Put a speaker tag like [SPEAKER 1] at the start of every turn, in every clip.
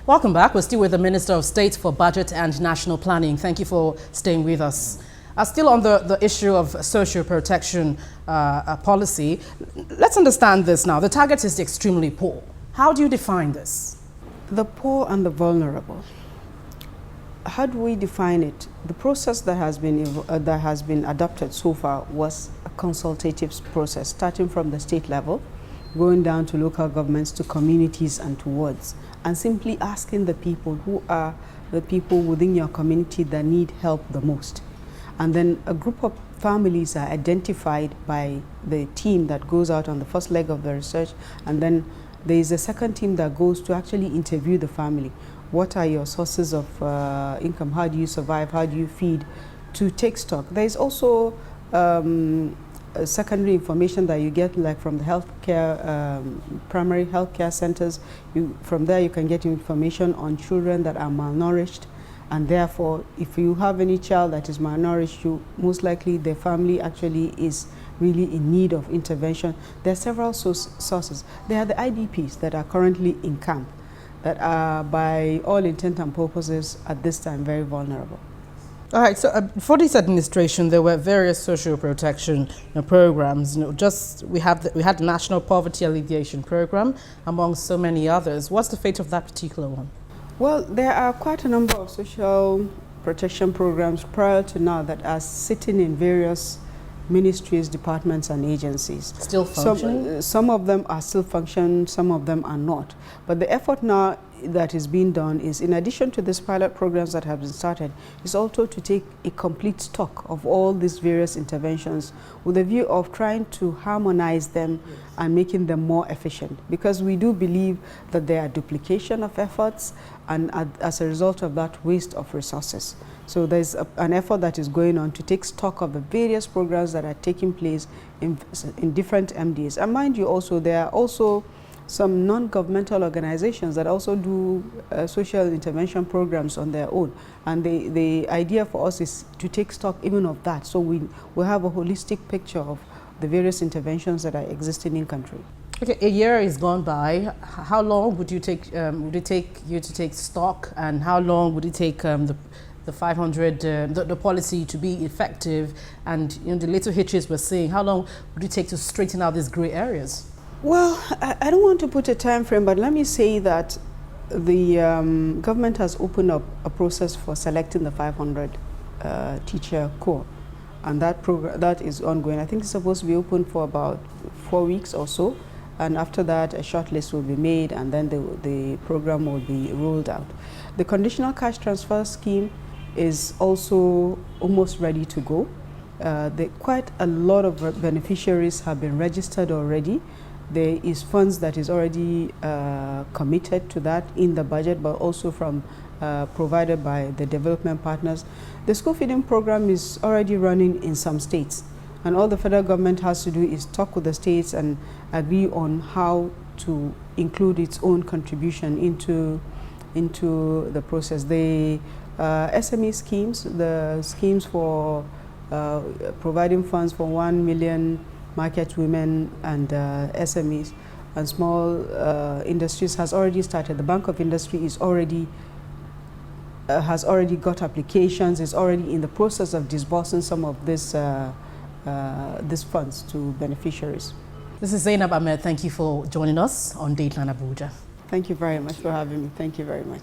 [SPEAKER 1] Welcome back. We're still with the Minister of State for Budget and National Planning. Thank you for staying with us. Still on the issue of social protection policy, let's understand this now. The target is the extremely poor. How do you define this?
[SPEAKER 2] The poor and the vulnerable. How do we define it? The process that has been adopted so far was a consultative process, starting from the state level, going down to local governments, to communities and to wards, and simply asking the people who are the people within your community that need help the most. And then a group of families are identified by the team that goes out on the first leg of the research, and then there is a second team that goes to actually interview the family. What are your sources of income? How do you survive? How do you feed? To take stock. There is also secondary information that you get, like from the healthcare, primary healthcare centers. From there you can get information on children that are malnourished, and therefore if you have any child that is malnourished, most likely the family actually is really in need of intervention. There are several sources. There are the IDPs that are currently in camp, that are by all intent and purposes at this time very vulnerable.
[SPEAKER 1] All right, so for this administration, there were various social protection programs. We had the National Poverty Alleviation Program, among so many others. What's the fate of that particular one?
[SPEAKER 2] Well, there are quite a number of social protection programs prior to now that are sitting in various ministries, departments and agencies.
[SPEAKER 1] Still functioning?
[SPEAKER 2] Some of them are still functioning, some of them are not. But the effort now that is being done is, in addition to these pilot programs that have been started, is also to take a complete stock of all these various interventions with a view of trying to harmonize them and making them more efficient. Because we do believe that there are duplication of efforts, and as a result of that, waste of resources. So there's an effort that is going on to take stock of the various programs that are taking place in different MDs. And mind you also, there are also some non-governmental organizations that also do social intervention programs on their own. And the idea for us is to take stock even of that, so we have a holistic picture of the various interventions that are existing in country.
[SPEAKER 1] Okay, a year is gone by. How long would it take you to take stock, and how long would it take the 500, the policy to be effective, and the little hitches we're seeing? How long would it take to straighten out these gray areas?
[SPEAKER 2] Well, I don't want to put a time frame, but let me say that the government has opened up a process for selecting the 500 teacher corps, and that is ongoing. I think it's supposed to be open for about 4 weeks or so, and after that a short list will be made, and then the program will be rolled out. The conditional cash transfer scheme is also almost ready to go. Quite a lot of beneficiaries have been registered already. There is funds that is already committed to that in the budget, but also from provided by the development partners. The school feeding program is already running in some states, and all the federal government has to do is talk with the states and agree on how to include its own contribution into the process. The SME schemes, the schemes for providing funds for 1 million market women and SMEs and small industries has already started. The Bank of Industry is already has already got applications, is already in the process of disbursing some of this these funds to beneficiaries.
[SPEAKER 1] This is Zainab Ahmed. Thank you for joining us on Dateline Abuja.
[SPEAKER 2] Thank you very much for having me. Thank you very much.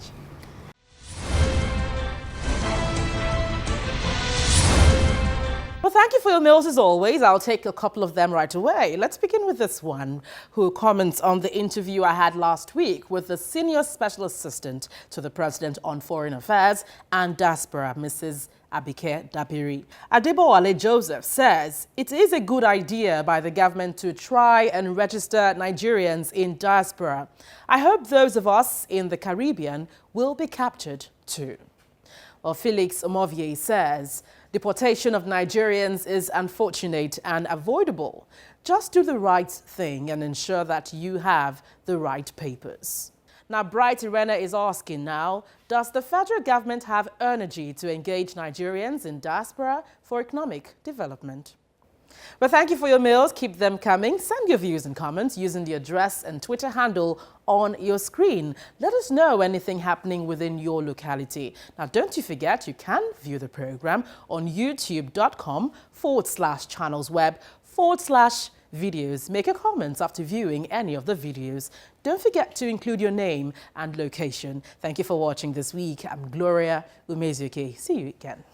[SPEAKER 1] Well, thank you for your mails as always. I'll take a couple of them right away. Let's begin with this one, who comments on the interview I had last week with the Senior Special Assistant to the President on Foreign Affairs and Diaspora, Mrs. Abike Dabiri. Adebowale Joseph says it is a good idea by the government to try and register Nigerians in diaspora. I hope those of us in the Caribbean will be captured too. Well, Felix Omovier says deportation of Nigerians is unfortunate and avoidable. Just do the right thing and ensure that you have the right papers. Now, Bright Irena is asking now, does the federal government have energy to engage Nigerians in diaspora for economic development? Well, thank you for your mails. Keep them coming. Send your views and comments using the address and Twitter handle on your screen. Let us know anything happening within your locality. Now, don't you forget, you can view the program on youtube.com/channelsweb/videos. Make your comments after viewing any of the videos. Don't forget to include your name and location. Thank you for watching this week. I'm Gloria Umezuke. See you again.